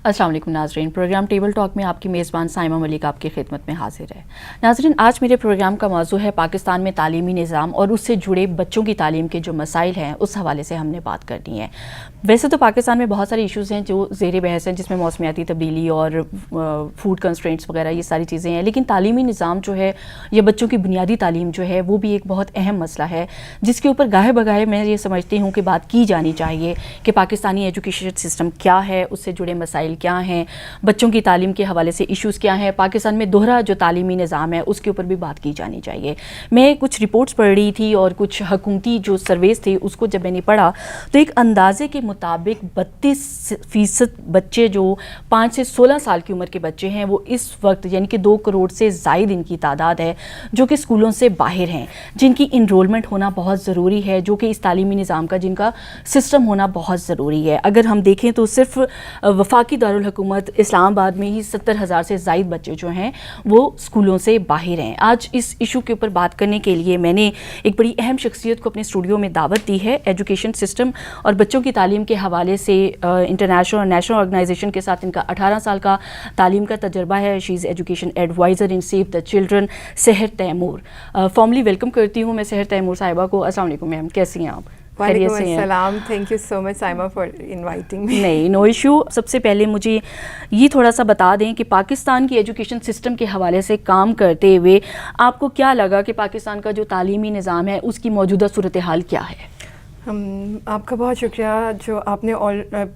السلام علیکم ناظرین، پروگرام ٹیبل ٹاک میں آپ کی میزبان سائمہ ملک آپ کی خدمت میں حاضر ہے۔ ناظرین، آج میرے پروگرام کا موضوع ہے پاکستان میں تعلیمی نظام اور اس سے جڑے بچوں کی تعلیم کے جو مسائل ہیں اس حوالے سے ہم نے بات کرنی ہے۔ ویسے تو پاکستان میں بہت سارے ایشوز ہیں جو زیر بحث ہیں، جس میں موسمیاتی تبدیلی اور فوڈ کنسٹرینٹس وغیرہ یہ ساری چیزیں ہیں، لیکن تعلیمی نظام جو ہے یا بچوں کی بنیادی تعلیم جو ہے وہ بھی ایک بہت اہم مسئلہ ہے، جس کے اوپر گاہے بگاہے میں یہ سمجھتی ہوں کہ بات کی جانی چاہیے کہ پاکستانی ایجوکیشن سسٹم کیا ہے، اس سے جڑے مسائل کیا ہیں، بچوں کی تعلیم کے حوالے سے ایشوز کیا ہیں، پاکستان میں دوہرا جو تعلیمی نظام ہے اس کے اوپر بھی بات کی جانی چاہیے۔ میں کچھ رپورٹس پڑھ رہی تھی اور کچھ حکومتی جو سرویز تھے اس کو جب میں نے پڑھا تو ایک اندازے کے مطابق 32% بچے جو 5 سے 16 سال کی عمر کے بچے ہیں وہ اس وقت یعنی کہ 2 کروڑ سے زائد ان کی تعداد ہے جو کہ اسکولوں سے باہر ہیں، جن کی انرولمنٹ ہونا بہت ضروری ہے، جو کہ اس تعلیمی نظام کا جن کا سسٹم ہونا بہت ضروری ہے۔ اگر ہم دیکھیں تو صرف وفاقی دارالحکومت اسلام آباد میں ہی 70,000 سے زائد بچے جو ہیں وہ اسکولوں سے باہر ہیں۔ آج اس ایشو کے اوپر بات کرنے کے لیے میں نے ایک بڑی اہم شخصیت کو اپنے اسٹوڈیو میں دعوت دی ہے۔ ایجوکیشن سسٹم اور بچوں کی تعلیم کے حوالے سے انٹرنیشنل اور نیشنل آرگنائزیشن کے ساتھ ان کا 18 سال کا تعلیم کا تجربہ ہے۔ She is education advisor in Save the Children, Sehar Taimur. Formally welcome کرتی ہوں میں سحر تیمور صاحبہ کو۔ السلام علیکم میم، کیسی ہیں آپ؟ وعلیکم السلام، thank you so much Saima for inviting me. نہیں، نو ایشو۔ سب سے پہلے مجھے یہ تھوڑا سا بتا دیں کہ پاکستان کی ایجوکیشن سسٹم کے حوالے سے کام کرتے ہوئے آپ کو کیا لگا کہ پاکستان کا جو تعلیمی نظام ہے اس کی موجودہ صورتحال کیا ہے؟ آپ کا بہت شکریہ جو آپ نے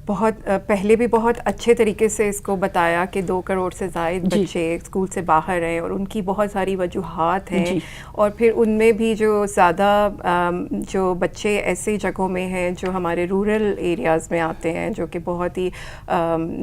بہت پہلے بھی بہت اچھے طریقے سے اس کو بتایا کہ 2 کروڑ سے زائد بچے اسکول سے باہر ہیں اور ان کی بہت ساری وجوہات ہیں، اور پھر ان میں بھی جو زیادہ جو بچے ایسی جگہوں میں ہیں جو ہمارے رورل ایریاز میں آتے ہیں، جو کہ بہت ہی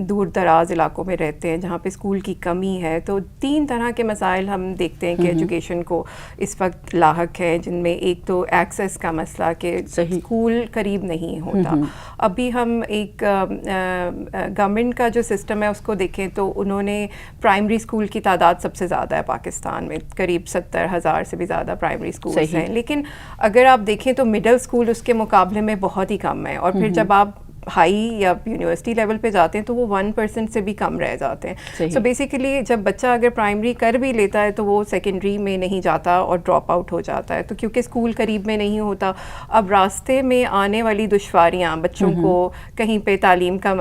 دور دراز علاقوں میں رہتے ہیں جہاں پہ اسکول کی کمی ہے۔ تو 3 طرح کے مسائل ہم دیکھتے ہیں کہ ایجوکیشن کو اس وقت لاحق ہے، جن میں ایک تو ایکسیس کا مسئلہ کہ اسکول قریب نہیں ہوتا۔ ابھی ہم ایک گورنمنٹ کا جو سسٹم ہے اس کو دیکھیں تو انہوں نے پرائمری اسکول کی تعداد سب سے زیادہ ہے پاکستان میں، قریب 70,000 سے بھی زیادہ پرائمری اسکولز ہیں، لیکن اگر آپ دیکھیں تو مڈل اسکول اس کے مقابلے میں بہت ہی کم ہے، اور پھر جب آپ ہائی یا یونیورسٹی لیول پہ جاتے ہیں تو وہ 1% سے بھی کم رہ جاتے ہیں۔ سو بیسیکلی جب بچہ اگر پرائمری کر بھی لیتا ہے تو وہ سیکنڈری میں نہیں جاتا اور ڈراپ آؤٹ ہو جاتا ہے، تو کیونکہ اسکول قریب میں نہیں ہوتا۔ اب راستے میں آنے والی دشواریاں، بچوں کو کہیں پہ تعلیم کا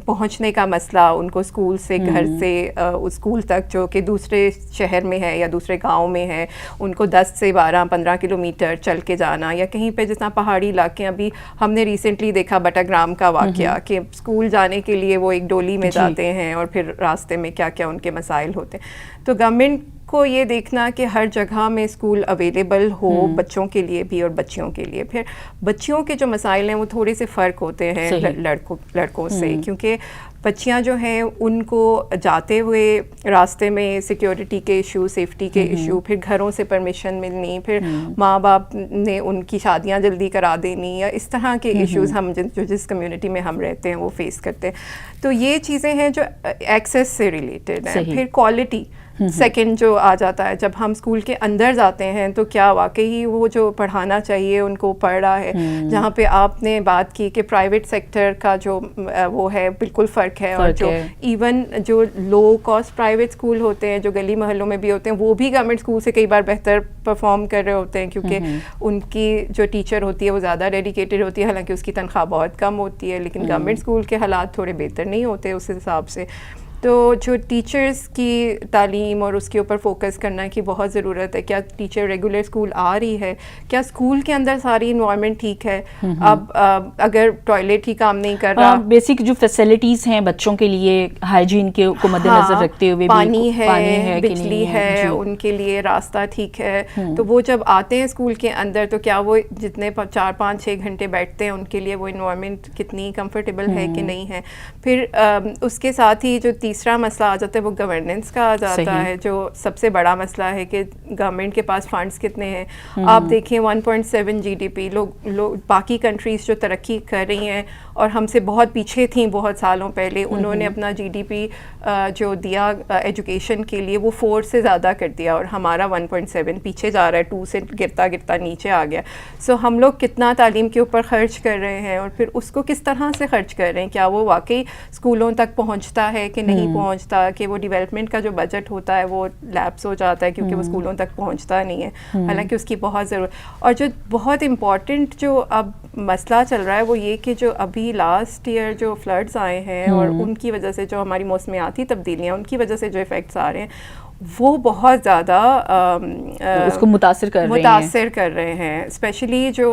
پہنچنے کا مسئلہ، ان کو اسکول سے گھر سے اسکول تک جو کہ دوسرے شہر میں ہے یا دوسرے گاؤں میں ہے، ان کو 10 سے 12-15 کلومیٹر چل کے جانا، یا کہیں پہ جس طرح پہاڑی علاقے، ابھی ہم نے ریسنٹلی دیکھا بٹا گرام کا واقعہ کہ اسکول جانے کے لیے وہ ایک ڈولی میں جاتے ہیں اور پھر راستے میں کیا کیا ان کے مسائل ہوتے ہیں۔ تو گورنمنٹ کو یہ دیکھنا کہ ہر جگہ میں اسکول اویلیبل ہو بچوں کے لیے بھی اور بچیوں کے لیے۔ پھر بچیوں کے جو مسائل ہیں وہ تھوڑے سے فرق ہوتے ہیں لڑکوں سے، کیونکہ بچیاں جو ہیں ان کو جاتے ہوئے راستے میں سیکیورٹی کے ایشو، سیفٹی کے ایشو، پھر گھروں سے پرمیشن ملنی، پھر ماں باپ نے ان کی شادیاں جلدی کرا دینی، یا اس طرح کے ایشوز ہم جس کمیونٹی میں ہم رہتے ہیں وہ فیس کرتے ہیں۔ تو یہ چیزیں ہیں جو ایکسیس سے ریلیٹڈ ہیں۔ پھر کوالٹی سیکنڈ جو آ جاتا ہے، جب ہم اسکول کے اندر جاتے ہیں تو کیا واقعی وہ جو پڑھانا چاہیے ان کو پڑھ رہا ہے؟ جہاں پہ آپ نے بات کی کہ پرائیویٹ سیکٹر کا جو وہ ہے بالکل فرق ہے، اور جو ایون جو لو کاسٹ پرائیویٹ اسکول ہوتے ہیں جو گلی محلوں میں بھی ہوتے ہیں وہ بھی گورنمنٹ اسکول سے کئی بار بہتر پرفارم کر رہے ہوتے ہیں، کیونکہ ان کی جو ٹیچر ہوتی ہے وہ زیادہ ڈیڈیکیٹڈ ہوتی ہے، حالانکہ اس کی تنخواہ بہت کم ہوتی ہے، لیکن گورنمنٹ اسکول کے حالات تھوڑے بہتر نہیں ہوتے اس حساب سے۔ تو جو ٹیچرز کی تعلیم اور اس کے اوپر فوکس کرنا کی بہت ضرورت ہے۔ کیا ٹیچر ریگولر اسکول آ رہی ہے؟ کیا اسکول کے اندر ساری انوائرمنٹ ٹھیک ہے؟ اب اگر ٹوائلٹ ہی کام نہیں کر رہا، بیسک جو فیسلٹیز ہیں بچوں کے لیے ہائیجین کے کو مد نظر رکھتے ہوئے، پانی ہے، بجلی ہے، ان کے لیے راستہ ٹھیک ہے، تو وہ جب آتے ہیں اسکول کے اندر تو کیا وہ جتنے 4-5-6 گھنٹے بیٹھتے ہیں ان کے لیے وہ انوائرمنٹ کتنی کمفرٹیبل ہے کہ نہیں ہے؟ پھر اس کے ساتھ ہی جو تیسرا مسئلہ آ جاتا ہے وہ گورننس کا آ جاتا ہے, جو سب سے بڑا مسئلہ ہے کہ گورنمنٹ کے پاس فنڈس کتنے ہیں. آپ دیکھیں 1.7 GDP, لوگ باقی کنٹریز جو ترقی کر رہی ہیں اور ہم سے بہت پیچھے تھیں بہت سالوں پہلے, انہوں نے اپنا GDP جو دیا ایجوکیشن کے لیے وہ 4 سے زیادہ کر دیا, اور ہمارا 1.7 پیچھے جا رہا ہے, 2 سے گرتا گرتا نیچے آ گیا. سو ہم لوگ کتنا تعلیم کے اوپر خرچ کر رہے ہیں, اور پھر اس کو کس طرح سے خرچ کر رہے ہیں, کیا وہ واقعی اسکولوں تک پہنچتا ہے کہ نہیں پہنچتا, کہ وہ ڈیولپمنٹ کا جو بجٹ ہوتا ہے وہ لیپس ہو جاتا ہے کیونکہ وہ اسکولوں تک پہنچتا نہیں ہے, حالانکہ اس کی بہت ضرورت. اور جو بہت امپورٹنٹ جو اب مسئلہ چل رہا ہے وہ یہ کہ جو ابھی لاسٹ ایئر جو فلڈز آئے ہیں اور ان کی وجہ سے جو ہماری موسمیاتی تبدیلیاں ان کی وجہ سے جو افیکٹس آ رہے ہیں وہ بہت زیادہ اس کو متاثر کر رہے ہیں. اسپیشلی جو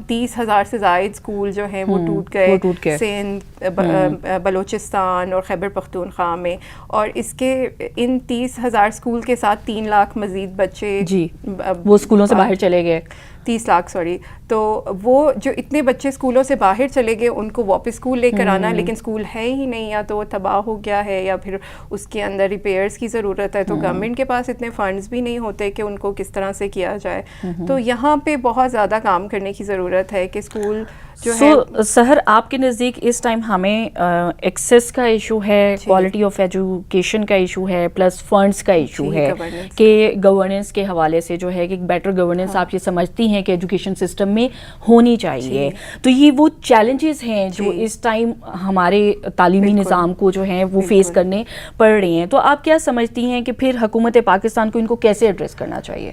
30,000 سے زائد اسکول جو ہیں وہ ٹوٹ گئے سندھ, بلوچستان اور خیبر پختونخوا میں, اور اس کے ان 30,000 اسکول کے ساتھ 3 لاکھ مزید بچے وہ اسکولوں سے باہر چلے گئے. 30 لاکھ سوری. تو وہ جو اتنے بچے اسکولوں سے باہر چلے گئے ان کو واپس اسکول لے کر آنا, لیکن اسکول ہے ہی نہیں, یا تو وہ تباہ ہو گیا ہے یا پھر اس کے اندر ریپیئرس کی ضرورت ہے, تو گورنمنٹ کے پاس اتنے فنڈز بھی نہیں ہوتے کہ ان کو کس طرح سے کیا جائے. تو یہاں پہ بہت زیادہ کام کرنے کی ضرورت ہے کہ اسکول جو ہے. سحر, آپ کے نزدیک اس ٹائم ہمیں ایکسیس کا ایشو ہے, کوالٹی آف ایجوکیشن کا ایشو ہے, پلس فنڈس کا ایشو ہے, کہ گورننس کے حوالے سے جو ہے کہ بیٹر گورننس آپ یہ سمجھتی ہیں کہ ایجوکیشن سسٹم میں ہونی چاہیے. تو یہ وہ چیلنجز ہیں جو اس ٹائم ہمارے تعلیمی نظام کو جو ہیں وہ فیس کرنے پڑ رہی ہیں. تو آپ کیا سمجھتی ہیں کہ پھر حکومت پاکستان کو ان کو کیسے ایڈریس کرنا چاہیے؟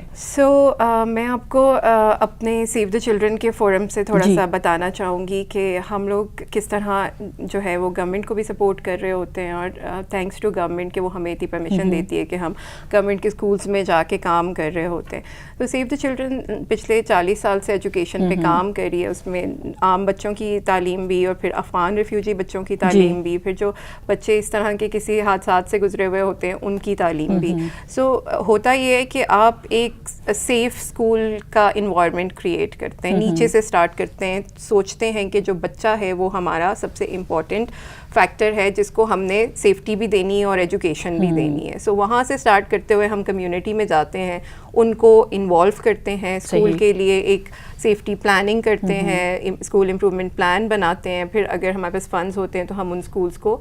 میں آپ کو اپنے سیو دا چلڈرن کے فورم سے تھوڑا سا بتانا چاہوں گی کہ ہم لوگ کس طرح جو ہے وہ گورنمنٹ کو بھی سپورٹ کر رہے ہوتے ہیں, اور تھینکس ٹو گورنمنٹ کہ وہ ہمیں اتنی پرمیشن دیتی ہے کہ ہم گورنمنٹ کے اسکولس میں جا کے کام کر رہے ہوتے ہیں. تو سیو دا چلڈرن پچھلے 40 سال سے ایجوکیشن پہ کام کر رہی ہے, اس میں عام بچوں کی تعلیم بھی اور پھر افغان ریفیوجی بچوں کی تعلیم بھی, پھر جو بچے اس طرح کے کسی حادثات سے گزرے ہوئے ہوتے ہیں ان کی تعلیم بھی. سو ہوتا یہ ہے کہ آپ ایک سیف اسکول کا انوائرمنٹ کریٹ کرتے ہیں, نیچے سے اسٹارٹ کرتے ہیں, سوچتے ہیں کہ جو بچہ ہے وہ ہمارا سب سے امپورٹنٹ فیکٹر ہے جس کو ہم نے سیفٹی بھی دینی ہے اور ایجوکیشن بھی دینی ہے. سو وہاں سے اسٹارٹ کرتے ہوئے ہم کمیونٹی میں جاتے ہیں, ان کو انوالو کرتے ہیں, اسکول کے لیے ایک سیفٹی پلاننگ کرتے ہیں, اسکول امپرومنٹ پلان بناتے ہیں. پھر اگر ہمارے پاس فنڈز ہوتے ہیں تو ہم ان اسکولس کو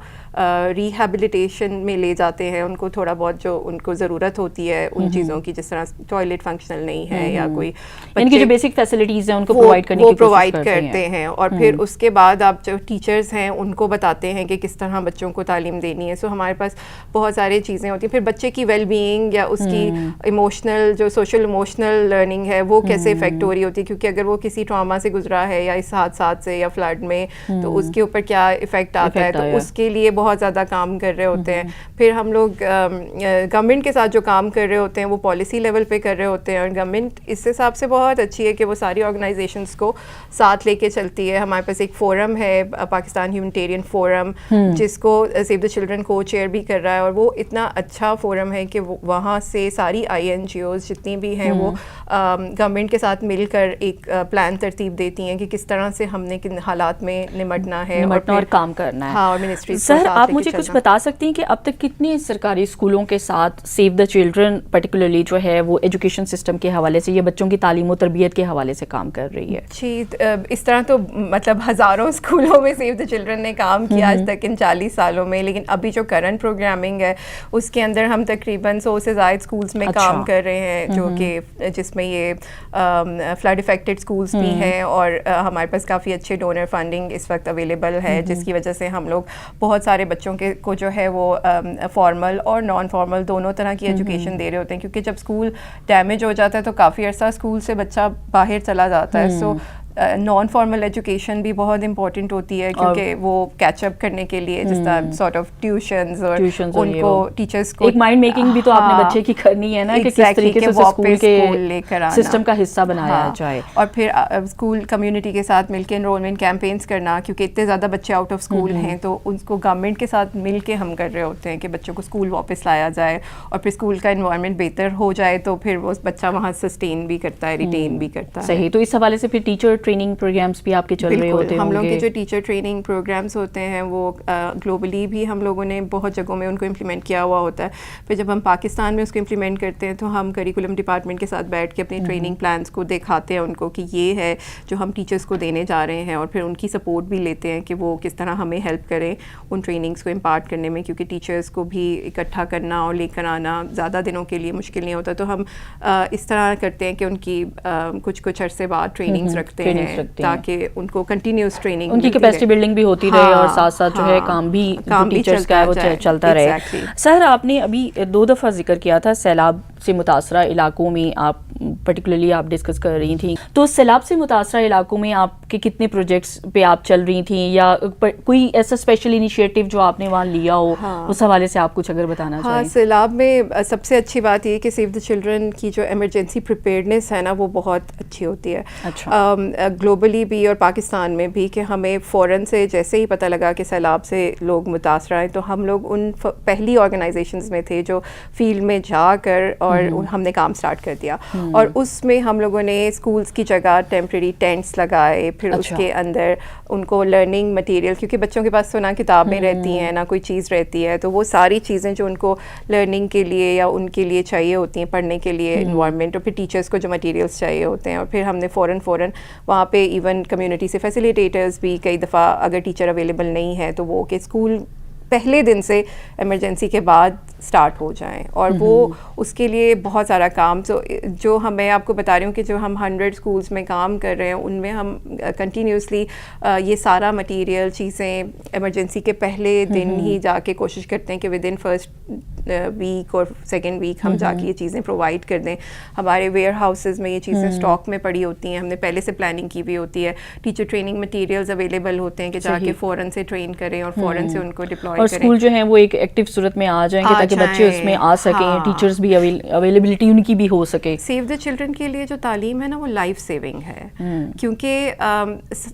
ریہیبلیٹیشن میں لے جاتے ہیں, ان کو تھوڑا بہت جو ان کو ضرورت ہوتی ہے ان چیزوں کی, جس طرح ٹوائلٹ فنکشنل نہیں ہے یا کوئی ان کی جو بیسک فیسلٹیز ہیں ان کو پرووائڈ کرتے ہیں. اور پھر اس کے بعد آپ جو ٹیچرز ہیں ان کو بتاتے ہیں کہ کس طرح بچوں کو تعلیم دینی ہے. سو ہمارے پاس بہت ساری چیزیں ہوتی ہیں. پھر بچے کی ویل بینگ یا اس کی ایموشنل جو سوشل ایموشنل لرننگ ہے وہ کیسے افیکٹ ہو رہی ہوتی ہے, کیونکہ اگر وہ کسی ٹراما سے گزرا ہے یا اس حادثات سے یا فلڈ میں تو اس کے اوپر کیا افیکٹ آتا ہے, تو اس کے لیے بہت زیادہ کام کر رہے ہوتے ہیں. پھر ہم لوگ گورنمنٹ کے ساتھ جو کام کر رہے ہوتے ہیں وہ پالیسی لیول پہ کر رہے ہوتے ہیں, اور گورنمنٹ اس حساب سے بہت اچھی ہے کہ وہ ساری آرگنائزیشنس کو ساتھ لے کے چلتی ہے. ہمارے پاس ایک فورم ہے, پاکستان ہیومنیٹیرین فورم, جس کو سیو دا چلڈرن کو چیئر بھی کر رہا ہے, اور وہ اتنا اچھا فورم ہے کہ وہاں سے ساری INGOs جتنی بھی ہیں وہ گورنمنٹ کے ساتھ مل کر ایک پلان ترتیب دیتی ہیں کہ کس طرح سے ہم نے کن حالات میں نمٹنا ہے اور کام کرنا ہے. ہاں, اور منسٹری. سر, آپ مجھے کچھ بتا سکتی ہیں کہ اب تک کتنے سرکاری اسکولوں کے ساتھ سیو دا چلڈرن پرٹیکولرلی جو ہے وہ ایجوکیشن سسٹم کے حوالے سے یا بچوں کی تعلیم و تربیت کے حوالے سے کام کر رہی ہے؟ جی, اس طرح تو مطلب ہزاروں اسکولوں میں سیو دا چلڈرن نے کام کیا آج تک ان 40 سالوں میں, لیکن ابھی جو کرنٹ پروگرامنگ ہے اس کے اندر ہم تقریباً 100 سے زائد اسکولس میں کام کر رہے ہیں, جو کہ جس میں یہ فلڈ افیکٹڈ اسکولس بھی ہیں, اور ہمارے پاس کافی اچھے ڈونر فنڈنگ اس وقت اویلیبل ہے, جس کی وجہ سے ہم لوگ بہت سارے بچوں کو جو ہے وہ فارمل اور نان فارمل دونوں طرح کی ایجوکیشن دے رہے ہوتے ہیں, کیونکہ جب اسکول ڈیمیج ہو جاتا ہے تو کافی عرصہ اسکول سے بچہ باہر چلا جاتا ہے. سو نان فارمل ایجوکیشن بھی بہت امپورٹنٹ ہوتی ہے, کیونکہ وہ کیچ اپ کرنے کے لیے جس طرح سارٹ آف ٹیوشنز اور ان کو ٹیچرز کو ایک مائنڈ میکنگ بھی تو آپ نے بچے کی کرنی ہے نا, کہ کس طریقے سے اسکول کے لے کر آنا, سسٹم کا حصہ بنایا جائے. اور پھر اسکول کمیونٹی کے ساتھ مل کے انرولمنٹ کیمپینس کرنا, کیونکہ اتنے زیادہ بچے آؤٹ آف اسکول ہیں تو ان کو گورنمنٹ کے ساتھ مل کے ہم کر رہے ہوتے ہیں کہ بچوں کو اسکول واپس لایا جائے, اور پھر اسکول کا انوائرمنٹ بہتر ہو جائے تو پھر وہ بچہ وہاں سسٹین بھی کرتا ہے, ریٹین بھی کرتا ہے. صحیح. تو اس حوالے سے پھر ٹیچر ٹریننگ پروگرامس بھی آپ کے چل رہے ہوتے ہیں؟ ہم لوگ کے جو ٹیچر ٹریننگ پروگرامس ہوتے ہیں وہ گلوبلی بھی ہم لوگوں نے بہت جگہوں میں ان کو امپلیمنٹ کیا ہوا ہوتا ہے. پھر جب ہم پاکستان میں اس کو امپلیمنٹ کرتے ہیں تو ہم کریکولم ڈپارٹمنٹ کے ساتھ بیٹھ کے اپنی ٹریننگ پلانس کو دکھاتے ہیں ان کو کہ یہ ہے جو ہم ٹیچرس کو دینے جا رہے ہیں, اور پھر ان کی سپورٹ بھی لیتے ہیں کہ وہ کس طرح ہمیں ہیلپ کریں ان ٹریننگس کو امپارٹ کرنے میں, کیونکہ ٹیچرس کو بھی اکٹھا کرنا اور لے کر آنا زیادہ دنوں کے لیے مشکل نہیں ہوتا. تو ہم اس طرح کرتے ہیں کہ ان کی کچھ عرصے بعد ٹریننگز رکھتے ہیں تاکہ ان کو کنٹینیوس ٹریننگ, ان کی کیپیسٹی بلڈنگ بھی ہوتی رہے اور ساتھ ساتھ جو ہے کام بھی ٹیچرس کا ہے وہ چلتا رہے. سر آپ نے ابھی 2 دفعہ ذکر کیا تھا سیلاب سے متاثرہ علاقوں میں آپ پرٹیکولرلی آپ ڈسکس کر رہی تھیں, تو سیلاب سے متاثرہ علاقوں میں آپ کے کتنے پروجیکٹس پہ آپ چل رہی تھیں, یا کوئی ایسا اسپیشل انیشیٹو جو آپ نے وہاں لیا ہو اس حوالے سے آپ کچھ اگر بتانا چاہیں؟ سیلاب میں سب سے اچھی بات یہ کہ سیو دا چلڈرن کی جو ایمرجنسی پریپیئرڈنیس ہے نا وہ بہت اچھی ہوتی ہے گلوبلی بھی اور پاکستان میں بھی, کہ ہمیں فوراً سے جیسے ہی پتہ لگا کہ سیلاب سے لوگ متاثرہ ہیں تو ہم لوگ ان پہلی آرگنائزیشنز میں تھے جو فیلڈ میں جا کر اور ہم نے کام سٹارٹ کر دیا. اور اس میں ہم لوگوں نے اسکولس کی جگہ ٹیمپریری ٹینٹس لگائے, پھر اس کے اندر ان کو لرننگ مٹیریل, کیونکہ بچوں کے پاس تو نہ کتابیں رہتی ہیں نہ کوئی چیز رہتی ہے, تو وہ ساری چیزیں جو ان کو لرننگ کے لیے یا ان کے لیے چاہیے ہوتی ہیں پڑھنے کے لیے انوائرمنٹ, اور پھر ٹیچرس کو جو مٹیریلس چاہیے ہوتے ہیں, اور پھر ہم نے فوراً وہاں پہ ایون کمیونٹی سے فیسیلیٹیٹرز بھی کئی دفعہ اگر ٹیچر اویلیبل نہیں ہے تو وہ کہ اسکول پہلے دن سے ایمرجنسی کے بعد اسٹارٹ ہو جائیں, اور وہ اس کے لیے بہت سارا کام جو میں آپ کو بتا رہی ہوں کہ جو ہم 100 اسکولس میں کام کر رہے ہیں ان میں ہم کنٹینیوسلی یہ سارا مٹیریل چیزیں ایمرجنسی کے پہلے دن ہی جا کے کوشش کرتے ہیں کہ ود ان فرسٹ ویک اور سیکنڈ ویک ہم جا کے یہ چیزیں پرووائڈ کر دیں. ہمارے ویئر ہاؤسز میں یہ چیزیں اسٹاک میں پڑی ہوتی ہیں, ہم نے پہلے سے پلاننگ کی ہوئی ہوتی ہے, ٹیچر ٹریننگ مٹیریلز اویلیبل ہوتے ہیں کہ جا کے فوراً سے ٹرین کریں اور فوراً سے ان کو ڈپلوائے کریں, اور اسکول جو ہیں وہ ایک ایکٹیو صورت میں آ جائیں گے تاکہ بچے اس میں آ سکیں, ٹیچرز بھی اویلیبلٹی ان کی بھی ہو سکے. سیو دا چلڈرن کے لیے جو تعلیم ہے نا وہ لائف سیونگ ہے, کیونکہ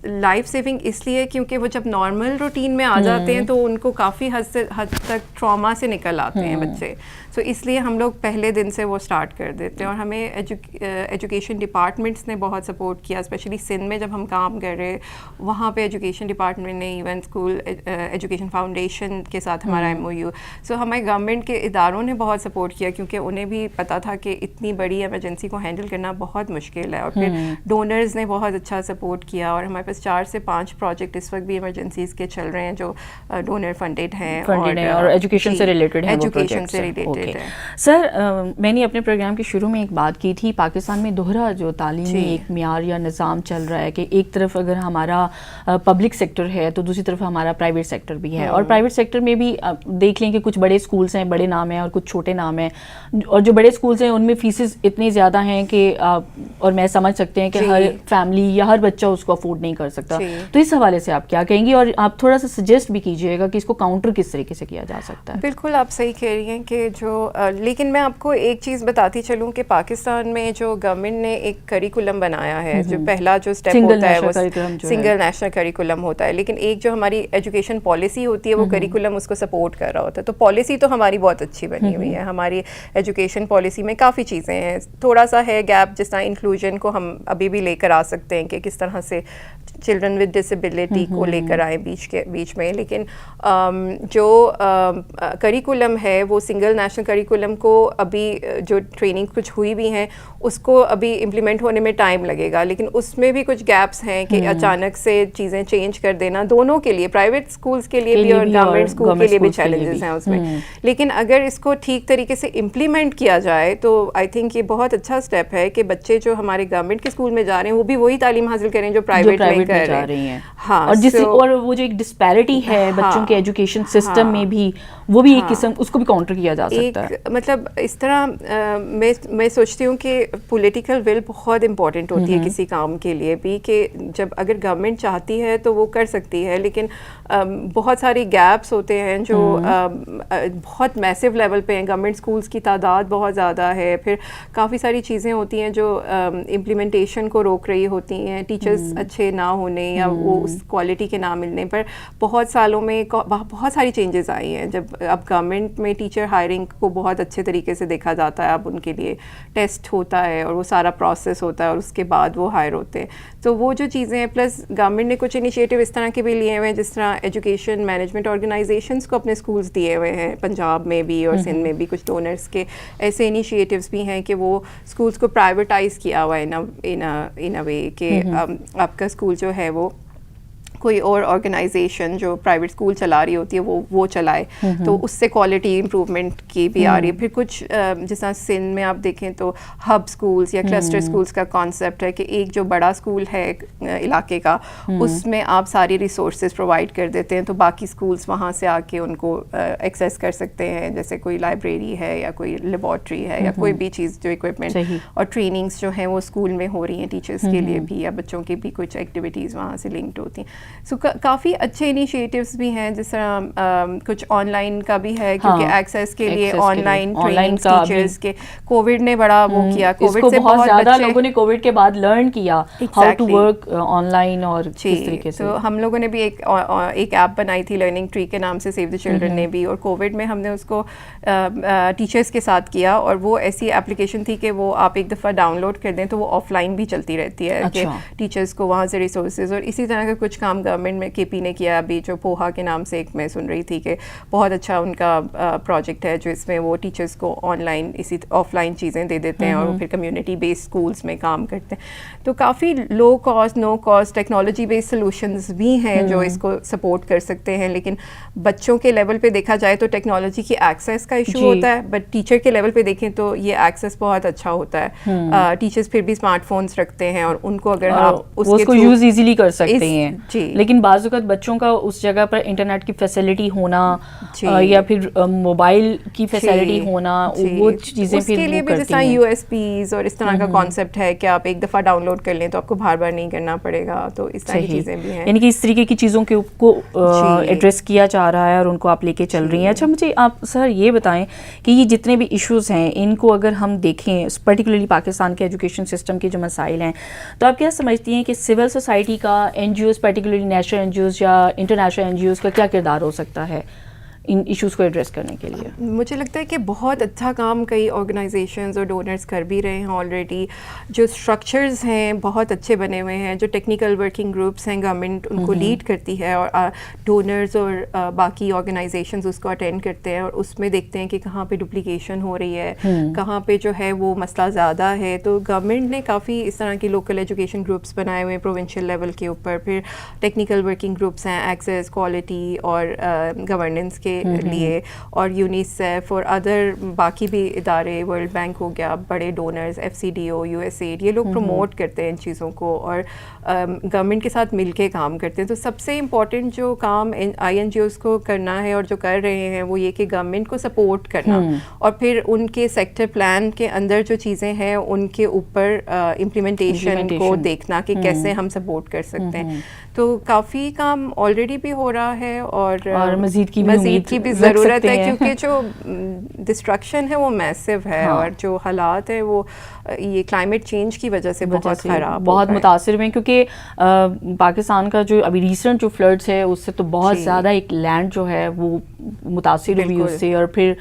لائف سیونگ اس لیے کیونکہ وہ جب نارمل روٹین میں آ جاتے ہیں تو ان کو کافی حد تک ٹراما سے نکل آتے ہیں بچے, تو اس لیے ہم لوگ پہلے دن سے وہ اسٹارٹ کر دیتے ہیں. اور ہمیں ایجوکیشن ڈپارٹمنٹس نے بہت سپورٹ کیا, اسپیشلی سندھ میں جب ہم کام کر رہے وہاں پہ ایجوکیشن ڈپارٹمنٹ نے ایون اسکول ایجوکیشن فاؤنڈیشن کے ساتھ ہمارا MOU, سو ہمارے گورنمنٹ کے اداروں نے بہت سپورٹ کیا کیونکہ انہیں بھی پتہ تھا کہ اتنی بڑی ایمرجنسی کو ہینڈل کرنا بہت مشکل ہے, اور پھر ڈونرز نے بہت اچھا سپورٹ کیا, اور ہمارے پاس 4 سے 5 پروجیکٹ اس وقت بھی ایمرجنسیز کے چل رہے ہیں جو ڈونر فنڈیڈ ہیں اور ایجوکیشن سے ریلیٹڈ ہیں. ایجوکیشن سے ریلیٹڈ. سر میں نے اپنے پروگرام کے شروع میں ایک بات کی تھی, پاکستان میں دوہرا جو تعلیمی ایک معیار یا نظام چل رہا ہے کہ ایک طرف اگر ہمارا پبلک سیکٹر ہے تو دوسری طرف ہمارا پرائیویٹ سیکٹر بھی ہے, اور پرائیویٹ سیکٹر میں بھی دیکھ لیں کہ کچھ بڑے اسکولس ہیں, بڑے نام ہیں, اور کچھ چھوٹے نام ہیں, اور جو بڑے اسکولس ہیں ان میں فیسز اتنی زیادہ ہیں کہ اور میں سمجھ سکتے ہیں کہ ہر فیملی یا ہر بچہ اس کو افورڈ نہیں کر سکتا, تو اس حوالے سے آپ کیا کہیں گی, اور آپ تھوڑا سا سجیسٹ بھی کیجیے گا کہ اس کو کاؤنٹر کس طریقے سے کیا جا سکتا ہے. بالکل آپ صحیح کہہ رہی ہیں کہ جو لیکن میں آپ کو ایک چیز بتاتی چلوں کہ پاکستان میں جو گورنمنٹ نے ایک کریکولم بنایا ہے, جو پہلا جو اسٹیپ ہوتا ہے وہ سنگل نیشنل کریکولم ہوتا ہے, لیکن ایک جو ہماری ایجوکیشن پالیسی ہوتی ہے وہ کریکولم اس کو سپورٹ کر رہا ہوتا ہے. تو پالیسی تو ہماری بہت اچھی بنی ہوئی ہے, ہماری ایجوکیشن پالیسی میں کافی چیزیں ہیں, تھوڑا سا ہے گیپ, جس طرح انکلوژن کو ہم ابھی بھی لے کر آ سکتے ہیں کہ کس طرح سے چلڈرن ود ڈسیبلٹی کو لے کر آئیں بیچ میں, لیکن جو کریکولم ہے وہ سنگل نیشنل کریکولم کو ابھی جو ٹریننگ کچھ ہوئی بھی ہیں اس کو ابھی امپلیمنٹ ہونے میں ٹائم لگے گا, لیکن اس میں بھی کچھ گیپس ہیں کہ اچانک سے چیزیں چینج کر دینا دونوں کے لیے, پرائیویٹ اسکولس کے لیے بھی اور گورنمنٹ اسکول کے لیے بھی چیلنجز ہیں اس میں, لیکن اگر اس کو ٹھیک طریقے سے امپلیمنٹ کیا جائے تو آئی تھنک یہ بہت اچھا اسٹیپ ہے کہ بچے جو ہمارے گورنمنٹ کے اسکول میں جا رہے ہیں وہ بھی وہی تعلیم حاصل کریں جو پرائیویٹ میں کر رہے ہیں. ہاں, اور وہ جو ایک ڈسپیرٹی ہے بچوں کے ایجوکیشن سسٹم میں بھی, وہ بھی ایک قسم اس کو بھی کاؤنٹر کیا جا سکتا ہے. مطلب اس طرح میں سوچتی ہوں کہ پولیٹیکل ول بہت امپورٹنٹ ہوتی ہے کسی کام کے لیے بھی, کہ جب اگر گورنمنٹ چاہتی ہے تو وہ کر سکتی ہے, لیکن بہت ساری گیپس ہوتے ہیں جو بہت میسو لیول پہ ہیں. گورنمنٹ اسکولس کی تعداد بہت زیادہ ہے, پھر کافی ساری چیزیں ہوتی ہیں جو امپلیمنٹیشن کو روک رہی ہوتی ہیں, ٹیچرس اچھے نہ ہونے یا وہ اس کوالٹی کے نہ ملنے پر بہت سالوں میں بہت ساری چینجز آئی ہیں. جب اب گورنمنٹ میں ٹیچر ہائرنگ کو بہت اچھے طریقے سے دیکھا جاتا ہے, اب ان کے لیے ٹیسٹ ہوتا ہے اور وہ سارا پروسیس ہوتا ہے اور اس کے بعد وہ ہائر ہوتے ہیں. تو وہ جو چیزیں ہیں, پلس گورنمنٹ نے کچھ انیشیٹو اس طرح کے بھی لیے ہوئے ہیں, جس طرح ایجوکیشن مینجمنٹ آرگنائزیشنس کو اپنے اسکولس دیے ہوئے ہیں, پنجاب میں بھی اور سندھ میں بھی کچھ ڈونرس کے ایسے انیشیٹوز بھی ہیں کہ وہ اسکولس کو پرائیویٹائز کیا ہوا ہے ان اے وے کہ آپ کا اسکول جو ہے وہ کوئی اور آرگنائزیشن جو پرائیویٹ اسکول چلا رہی ہوتی ہے وہ چلائے, تو اس سے کوالٹی امپرومنٹ کی بھی آ رہی ہے. پھر کچھ جس طرح سندھ میں آپ دیکھیں تو ہب اسکولس یا کلسٹر اسکولس کا کانسیپٹ ہے کہ ایک جو بڑا اسکول ہے علاقے کا, اس میں آپ ساری ریسورسز پرووائڈ کر دیتے ہیں, تو باقی اسکولس وہاں سے آ کے ان کو ایکسیس کر سکتے ہیں, جیسے کوئی لائبریری ہے یا کوئی لیبارٹری ہے یا کوئی بھی چیز جو اکوپمنٹ اور ٹریننگس جو ہیں وہ اسکول میں ہو رہی ہیں ٹیچرس کے لیے بھی, یا بچوں کی بھی کچھ ایکٹیویٹیز وہاں سے لنکڈ ہوتی ہیں. سو کافی اچھے انیشیٹوز بھی ہیں, جس طرح کچھ آن لائن کا بھی ہے, کیونکہ ایکسیس کے لیے آن لائن ٹریننگ ٹیچرز کے کووڈ نے بڑا وہ کیا. کووڈ سے بہت زیادہ لوگوں نے کووڈ کے بعد لرن کیا how to work online, اور کس طریقے سے. تو ہم لوگوں نے بھی ایک ایپ بنائی تھی لرننگ ٹری کے نام سے, سیو دی چلڈرن نے بھی, اور کووڈ میں ہم نے اس کو ٹیچرس کے ساتھ کیا, اور وہ ایسی اپلیکیشن تھی کہ وہ آپ ایک دفعہ ڈاؤن لوڈ کر دیں تو وہ آف لائن بھی چلتی رہتی ہے کہ ٹیچرس کو وہاں سے ریسورسز. اور اسی طرح کا کچھ کام گورنمنٹ میں کے پی نے کیا ابھی, جو پوہا کے نام سے ایک میں سن رہی تھی کہ بہت اچھا ان کا پروجیکٹ ہے, جو اس میں وہ ٹیچرس کو آن لائن اسی آف لائن چیزیں دے دیتے ہیں اور وہ پھر کمیونٹی بیسڈ اسکولس میں کام کرتے ہیں. تو کافی لو کاسٹ نو کاسٹ ٹیکنالوجی بیسڈ سلوشنز بھی ہیں جو اس کو سپورٹ کر سکتے ہیں. لیکن بچوں کے لیول پہ دیکھا جائے تو ٹیکنالوجی کی ایکسیس کا ایشو ہوتا ہے, بٹ ٹیچر کے لیول پہ دیکھیں تو یہ ایکسیس بہت اچھا ہوتا ہے. ٹیچرس پھر بھی اسمارٹ فونس رکھتے ہیں اور ان کو اگر آپ اس کو یوز ایزیلی کر سکتے ہیں, لیکن بعض اوقات بچوں کا اس جگہ پر انٹرنیٹ کی فیسلٹی ہونا یا پھر موبائل کی فیسلٹی ہونا, وہ چیزیں اس کے لیے بھی جس طرح یو ایس پیز اور اس طرح کا کانسیپٹ ہے کہ آپ ایک دفعہ ڈاؤن لوڈ کر لیں تو آپ کو بار بار نہیں کرنا پڑے گا. تو اس طرح کی چیزیں بھی ہیں, یعنی کہ اس طریقے کی چیزوں کو ایڈریس کیا جا رہا ہے اور ان کو آپ لے کے چل رہی ہیں. اچھا مجھے آپ سر یہ بتائیں کہ یہ جتنے بھی ایشوز ہیں ان کو اگر ہم دیکھیں پرٹیکولرلی پاکستان کے ایجوکیشن سسٹم کے جو مسائل ہیں, تو آپ کیا سمجھتی ہیں کہ سول سوسائٹی کا, N G Os particularly national N G Os یا انٹرنیشنل این جی اوز کا کیا کردار ہو سکتا ہے ان ایشوز کو ایڈریس کرنے کے لیے؟ مجھے لگتا ہے کہ بہت اچھا کام کئی آرگنائزیشنز اور ڈونرز کر بھی رہے ہیں آلریڈی. جو اسٹرکچرز ہیں بہت اچھے بنے ہوئے ہیں, جو ٹیکنیکل ورکنگ گروپس ہیں گورنمنٹ ان کو لیڈ کرتی ہے, اور ڈونرز اور باقی آرگنائزیشنز اس کو اٹینڈ کرتے ہیں اور اس میں دیکھتے ہیں کہ کہاں پہ ڈپلیکیشن ہو رہی ہے, کہاں پہ جو ہے وہ مسئلہ زیادہ ہے. تو گورنمنٹ نے کافی اس طرح کی لوکل ایجوکیشن گروپس بنائے ہوئے ہیں پروونشل لیول کے اوپر. پھر ٹیکنیکل ورکنگ گروپس ہیں ایکسیس, کوالٹی اور گورننس کے لیے, اور یونیسیف اور ادر باقی بھی ادارے, ورلڈ بینک ہو گیا, بڑے donors, F C D O, U S aid, یہ لوگ پروموٹ کرتے ہیں ان چیزوں کو اور گورنمنٹ کے ساتھ مل کے کام کرتے ہیں. تو سب سے امپورٹنٹ جو کام آئی این جی اوز کو کرنا ہے اور جو کر رہے ہیں وہ یہ کہ گورنمنٹ کو سپورٹ کرنا, اور پھر ان کے سیکٹر پلان کے اندر جو چیزیں ہیں ان کے اوپر امپلیمنٹیشن کو دیکھنا کہ کیسے ہم سپورٹ کر سکتے ہیں. تو کافی کام آلریڈی بھی ہو رہا ہے اور مزید کی بھی ضرورت ہے, کیونکہ جو ڈسٹرکشن ہے وہ میسو ہے, اور جو حالات ہیں وہ یہ کلائمیٹ چینج کی وجہ سے بہت خراب, بہت متاثر ہوئے ہیں. کیونکہ پاکستان کا جو ابھی ریسنٹ جو فلڈس ہے اس سے تو بہت زیادہ ایک لینڈ جو ہے وہ متاثر ہوئی اس سے, اور پھر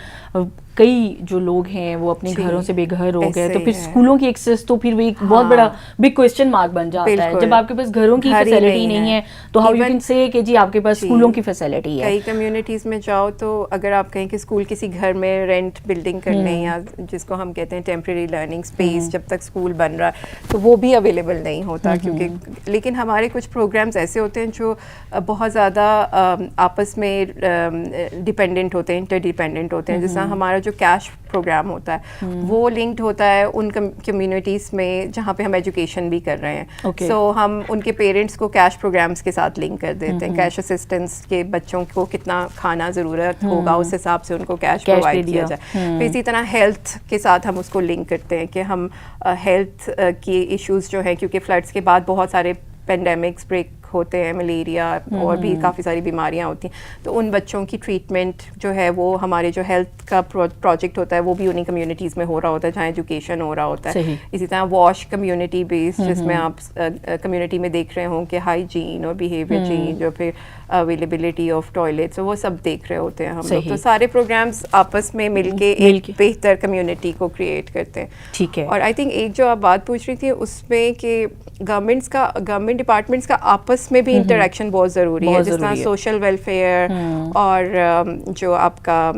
کئی جو لوگ ہیں وہ اپنے گھروں سے بے گھر ہو گئے. تو پھر اسکولوں کی ایکسیس تو پھر ایک بہت بڑا بگ کوسچن مارک بن جاتا ہے. جب آپ کے پاس گھروں کی فیسلٹی نہیں ہے تو ہاؤ یو کین سے کہ جی آپ کے پاس اسکولوں کی فیسلٹی ہے. کئی کمیونٹیز میں جاؤ تو اگر آپ کہیں کہ اسکول کسی گھر میں رینٹ بلڈنگ کر لیں, یا جس کو ہم کہتے ہیں ٹیمپریری لرننگ اسپیس, جب تک اسکول بن رہا ہے تو وہ بھی اویلیبل نہیں ہوتا, کیونکہ لیکن ہمارے کچھ پروگرامز ایسے ہوتے ہیں جو بہت زیادہ آپس میں ڈیپینڈنٹ ہوتے ہیں, انٹر ڈیپینڈنٹ ہوتے ہیں. جس طرح ہمارا جو کیش پروگرام ہوتا ہے وہ لنکڈ ہوتا ہے ان کمیونٹیز میں جہاں پہ ہم ایجوکیشن بھی کر رہے ہیں. سو ہم ان کے پیرنٹس کو کیش پروگرامز کے ساتھ لنک کر دیتے ہیں, کیش اسسٹنس کے بچوں کو کتنا کھانا ضرورت ہوگا اس حساب سے ان کو کیش پرووائڈ کیا جائے. پھر اسی طرح ہیلتھ کے ساتھ ہم اس کو لنک کرتے ہیں کہ ہم ہیلتھ کی ایشوز جو ہیں, کیونکہ فلڈس کے بعد بہت سارے پینڈیمکس بریک ہوتے ہیں, ملیریا اور بھی کافی ساری بیماریاں ہوتی ہیں, تو ان بچوں کی ٹریٹمنٹ جو ہے وہ ہمارے جو ہیلتھ کا پروجیکٹ ہوتا ہے وہ بھی انہیں کمیونٹیز میں ہو رہا ہوتا ہے, جہاں ایجوکیشن ہو رہا ہوتا ہے. اسی طرح واش کمیونٹی بیس, جس میں آپ کمیونٹی میں دیکھ رہے ہوں کہ ہائیجین اور بیہیویئر چینج اور پھر اویلیبلٹی آف ٹوائلٹس, وہ سب دیکھ رہے ہوتے ہیں ہم لوگ. تو سارے پروگرامس آپس میں مل کے ایک بہتر کمیونٹی کو کریٹ کرتے ہیں. ٹھیک ہے. اور آئی تھنک ایک جو آپ بات پوچھ رہی تھی اس میں کہ گورنمنٹ ڈپارٹمنٹس کا آپس میں بھی انٹریکشن بہت ضروری ہے, جس طرح سوشل ویلفیئر اور جو آپ کا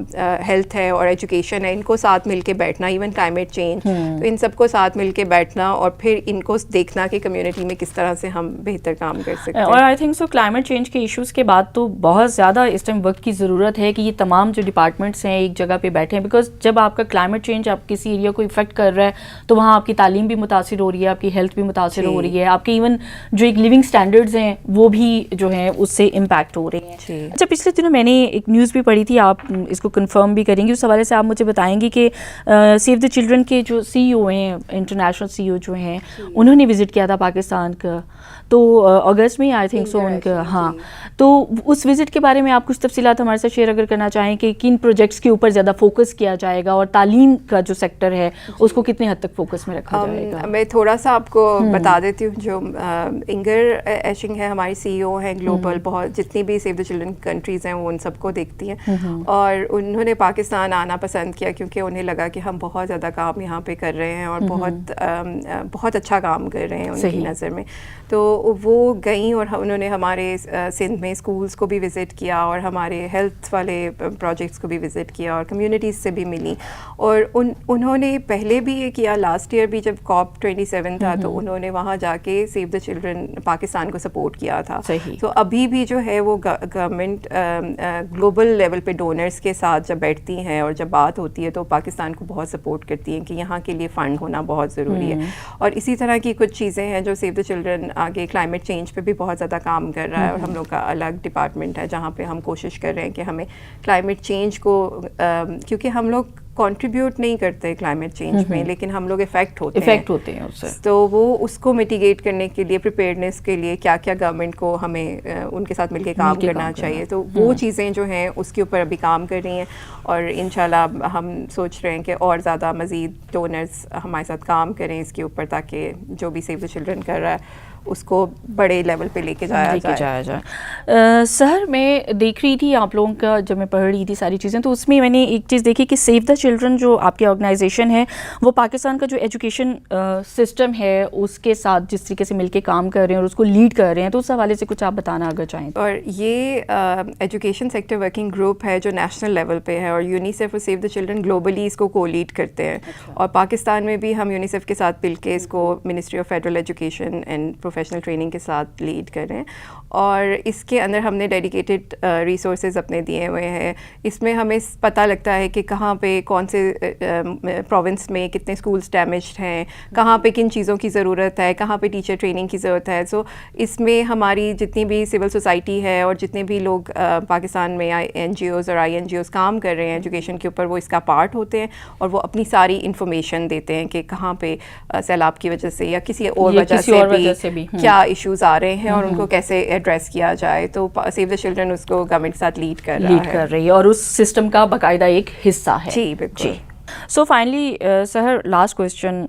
ہیلتھ ہے اور ایجوکیشن ہے, ان کو ساتھ مل کے بیٹھنا, ایون کلائمیٹ چینج, تو ان سب کو ساتھ مل کے بیٹھنا اور پھر ان کو دیکھنا کہ کمیونٹی میں کس طرح سے ہم بہتر کام کر سکتے ہیں. اور I think so climate change کے ایشوز کے بعد تو بہت زیادہ اس ٹائم وقت کی ضرورت ہے کہ یہ تمام جو ڈپارٹمنٹس ہیں ایک جگہ پہ بیٹھیں, بیکاز جب آپ کا کلائمیٹ چینج آپ کسی ایریا کو افیکٹ کر رہا ہے تو وہاں آپ کی تعلیم بھی متاثر ہو رہی ہے, آپ کی ہیلتھ بھی متاثر ہو رہی ہے, آپ کے ایون جو ایک لیونگ اسٹینڈرڈز ہیں وہ بھی جو ہیں اس سے امپیکٹ ہو رہے ہیں. اچھا, پچھلے دنوں میں نے ایک نیوز بھی پڑھی تھی, آپ اس کو کنفرم بھی کریں گے, اس حوالے سے آپ مجھے بتائیں گے کہ سیو دا چلڈرن کے جو سی او ہیں, انٹرنیشنل سی او جو ہیں, انہوں نے وزٹ کیا تھا پاکستان کا, تو اگست میں آئی تھنک سو ان کا. ہاں, تو اس وزٹ کے بارے میں آپ کچھ تفصیلات ہمارے ساتھ شیئر اگر کرنا چاہیں کہ کن پروجیکٹس کے اوپر زیادہ فوکس کیا جائے گا اور تعلیم کا جو سیکٹر ہے اس کو کتنے حد تک فوکس میں رکھا جائے گا. میں تھوڑا سا آپ کو بتا دیتی ہوں. جو انگر ایشنگ ہے, ہماری سی او ہیں گلوبل, بہت جتنی بھی سیو دا چلڈرن کنٹریز ہیں وہ ان سب کو دیکھتی ہیں, اور انہوں نے پاکستان آنا پسند کیا کیونکہ انہیں لگا کہ ہم بہت زیادہ کام یہاں پہ کر رہے ہیں اور بہت اچھا کام کر رہے ہیں ان کی نظر میں. تو وہ گئیں اور انہوں نے ہمارے سندھ میں اسکولس کو بھی وزٹ کیا اور ہمارے ہیلتھ والے پروجیکٹس کو بھی وزٹ کیا اور کمیونٹیز سے بھی ملی. اور انہوں نے پہلے بھی یہ کیا, لاسٹ ایئر بھی جب COP27 تھا تو انہوں نے وہاں جا کے سیو دا چلڈرن پاکستان کو سپورٹ کیا تھا. تو ابھی بھی جو ہے وہ گورنمنٹ گلوبل لیول پہ ڈونرس کے ساتھ جب بیٹھتی ہیں اور جب بات ہوتی ہے تو پاکستان کو بہت سپورٹ کرتی ہیں کہ یہاں کے لیے فنڈ ہونا بہت ضروری ہے. اور اسی طرح کی کچھ چیزیں ہیں جو سیو دا چلڈرن آگے کلائمیٹ چینج پہ بھی بہت زیادہ کام کر رہا ہے, اور ہم لوگ کا الگ ڈپارٹمنٹ ہے جہاں پہ ہم کوشش کر رہے ہیں کہ ہمیں کلائمیٹ چینج کو, کیونکہ ہم لوگ کنٹریبیوٹ نہیں کرتے کلائمیٹ چینج میں, لیکن ہم لوگ افیکٹ ہوتے ہیں اس سے. تو وہ اس کو میٹیگیٹ کرنے کے لیے, پریپیئرنیس کے لیے کیا کیا گورنمنٹ کو ہمیں ان کے ساتھ مل کے کام کرنا چاہیے, تو وہ چیزیں جو ہیں اس کے اوپر ابھی کام کر رہی ہیں. اور انشاءاللہ ہم سوچ رہے ہیں کہ اور زیادہ مزید ڈونرز ہمارے ساتھ کام کریں اس کے اوپر, تاکہ جو بھی سیو دا چلڈرن کر رہا ہے اس کو بڑے لیول پہ لے کے جایا جائے. سر میں دیکھ رہی تھی آپ لوگوں کا, جب میں پڑھ رہی تھی ساری چیزیں, تو اس میں نے ایک چیز دیکھی کہ سیو دا چلڈرن جو آپ کی آرگنائزیشن ہے وہ پاکستان کا جو ایجوکیشن سسٹم ہے اس کے ساتھ جس طریقے سے مل کے کام کر رہے ہیں اور اس کو لیڈ کر رہے ہیں, تو اس حوالے سے کچھ آپ بتانا اگر چاہیں. اور یہ ایجوکیشن سیکٹر ورکنگ گروپ ہے جو نیشنل لیول پہ ہے, اور یونیسیف اور سیو دا چلڈرن گلوبلی اس کو لیڈ کرتے ہیں. اور پاکستان میں بھی ہم یونیسیف کے ساتھ مل کے اس کو ministry of federal education and professional training کے ساتھ لیڈ کر رہے ہیں. اور اس کے اندر ہم نے ڈیڈیکیٹڈ ریسورسز اپنے دیے ہوئے ہیں. اس میں ہمیں پتہ لگتا ہے کہ کہاں پہ کون سے پروونس میں کتنے اسکولس ڈیمیجڈ ہیں, کہاں پہ کن چیزوں کی ضرورت ہے, کہاں پہ ٹیچر ٹریننگ کی ضرورت ہے. سو اس میں ہماری جتنی بھی سول سوسائٹی ہے اور جتنے بھی لوگ پاکستان میں NGOs اور INGOs کام کر رہے ہیں ایجوکیشن کے اوپر, وہ اس کا پارٹ ہوتے ہیں اور وہ اپنی ساری انفارمیشن دیتے ہیں کہ کہاں پہ سیلاب کی وجہ سے یا کسی اور وجہ سے بھی کیا ایشوز آ رہے ہیں اور ان کو کیسے ایڈریس کیا جائے. تو سیو دا چلڈرن اس کو گورنمنٹ کے ساتھ لیڈ کر رہی ہے اور اس سسٹم کا باقاعدہ ایک حصہ ہے. جی بالکل. سو فائنلی سہر, لاسٹ کویسچن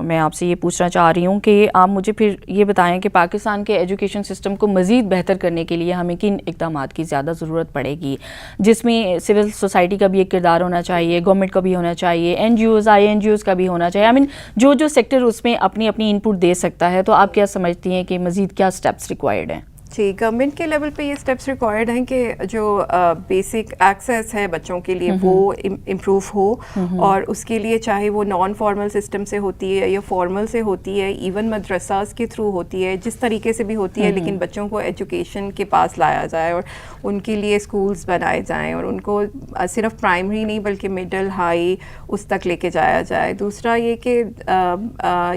میں آپ سے یہ پوچھنا چاہ رہی ہوں کہ آپ مجھے پھر یہ بتائیں کہ پاکستان کے ایجوکیشن سسٹم کو مزید بہتر کرنے کے لیے ہمیں کن اقدامات کی زیادہ ضرورت پڑے گی, جس میں سول سوسائٹی کا بھی ایک کردار ہونا چاہیے, گورنمنٹ کا بھی ہونا چاہیے, NGOs INGOs کا بھی ہونا چاہیے, جو سیکٹر اس میں اپنی ان پٹ دے سکتا ہے. تو آپ کیا سمجھتی ہیں کہ مزید کیا اسٹیپس ریکوائرڈ ہیں؟ جی, گورنمنٹ کے لیول پہ یہ اسٹیپس ریکوائرڈ ہیں کہ جو بیسک ایکسیس ہے بچوں کے لیے وہ امپروو ہو, اور اس کے لیے چاہے وہ نان فارمل سسٹم سے ہوتی ہے یا فارمل سے ہوتی ہے, ایون مدرساز کے تھرو ہوتی ہے, جس طریقے سے بھی ہوتی ہے, لیکن بچوں کو ایجوکیشن کے پاس لایا جائے اور ان کے لیے اسکولس بنائے جائیں اور ان کو صرف پرائمری نہیں بلکہ مڈل ہائی اس تک لے کے جایا جائے. دوسرا یہ کہ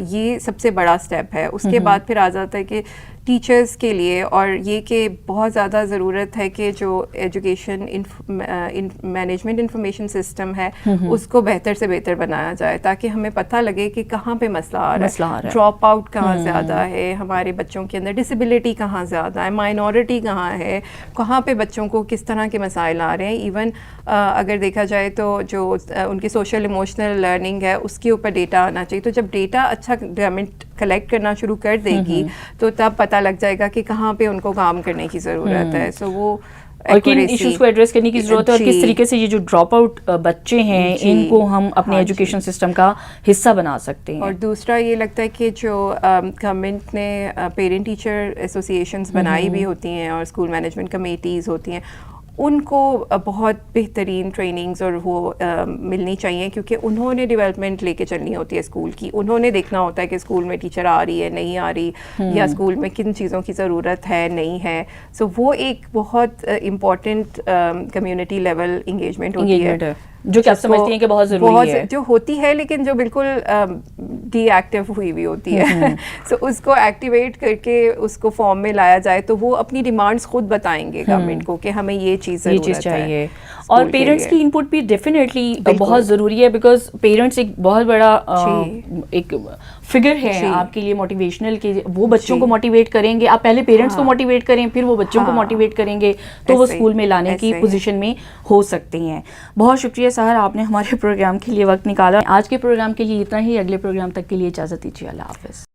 یہ سب سے بڑا اسٹیپ ہے. اس کے بعد پھر آ جاتا ہے کہ ٹیچرز کے لیے، اور یہ کہ بہت زیادہ ضرورت ہے کہ جو ایجوکیشن مینجمنٹ انفارمیشن سسٹم ہے اس کو بہتر سے بہتر بنایا جائے، تاکہ ہمیں پتہ لگے کہ کہاں پہ مسئلہ آ رہا ہے، ڈراپ آؤٹ کہاں زیادہ ہے، ہمارے بچوں کے اندر ڈسیبلٹی کہاں زیادہ ہے، مائنورٹی کہاں ہے، کہاں پہ بچوں کو کس طرح کے مسائل آ رہے ہیں. ایون اگر دیکھا جائے تو جو ان کی سوشل ایموشنل لرننگ ہے اس کے اوپر ڈیٹا آنا چاہیے. تو جب ڈیٹا اچھا گورنمنٹ کلیکٹ کرنا شروع کر دے گی تو تب پتہ لگ جائے گا کہ کہاں پہ ان کو کام کرنے کی ضرورت ہے. سو وہ اور کن ایشوز کو ایڈریس کرنے کی ضرورت ہے، اور کس طریقے سے یہ جو ڈراپ آؤٹ بچے ہیں ان کو ہم اپنے ایجوکیشن سسٹم کا حصہ بنا سکتے ہیں. اور دوسرا یہ لگتا ہے کہ جو گورنمنٹ نے پیرنٹ ٹیچر ایسوسیشنز بنائی بھی ہوتی ہیں اور اسکول مینجمنٹ کمیٹیز ہوتی ہیں، ان کو بہت بہترین ٹریننگز اور وہ ملنی چاہیے، کیونکہ انہوں نے ڈیولپمنٹ لے کے چلنی ہوتی ہے اسکول کی. انہوں نے دیکھنا ہوتا ہے کہ اسکول میں ٹیچر آ رہی ہے نہیں آ رہی، یا اسکول میں کن چیزوں کی ضرورت ہے نہیں ہے. سو وہ ایک بہت امپورٹنٹ کمیونٹی لیول انگیجمنٹ ہوتی ہے جو کہ آپ سمجھتی ہیں کہ بہت ضروری ہے، جو ہوتی ہے لیکن جو بالکل ڈی ایکٹیو ہوئی ہوئی ہوتی ہے. سو اس کو ایکٹیویٹ کر کے اس کو فارم میں لایا جائے تو وہ اپنی ڈیمانڈس خود بتائیں گے گورنمنٹ کو کہ ہمیں یہ چیز چاہیے. اور پیرنٹس کی انپٹ بھی ڈیفینیٹلی بہت ضروری ہے، بیکاز پیرنٹس ایک بہت بڑا ایک فگر ہے آپ کے لیے موٹیویشنل، کہ وہ بچوں کو موٹیویٹ کریں گے. آپ پہلے پیرنٹس کو موٹیویٹ کریں، پھر وہ بچوں کو موٹیویٹ کریں گے تو وہ اسکول میں لانے کی پوزیشن میں ہو سکتے ہیں. بہت شکریہ سحر، آپ نے ہمارے پروگرام کے لیے وقت نکالا. آج کے پروگرام کے لیے اتنا ہی. اگلے پروگرام تک کے لیے اجازت دیجیے. اللہ حافظ.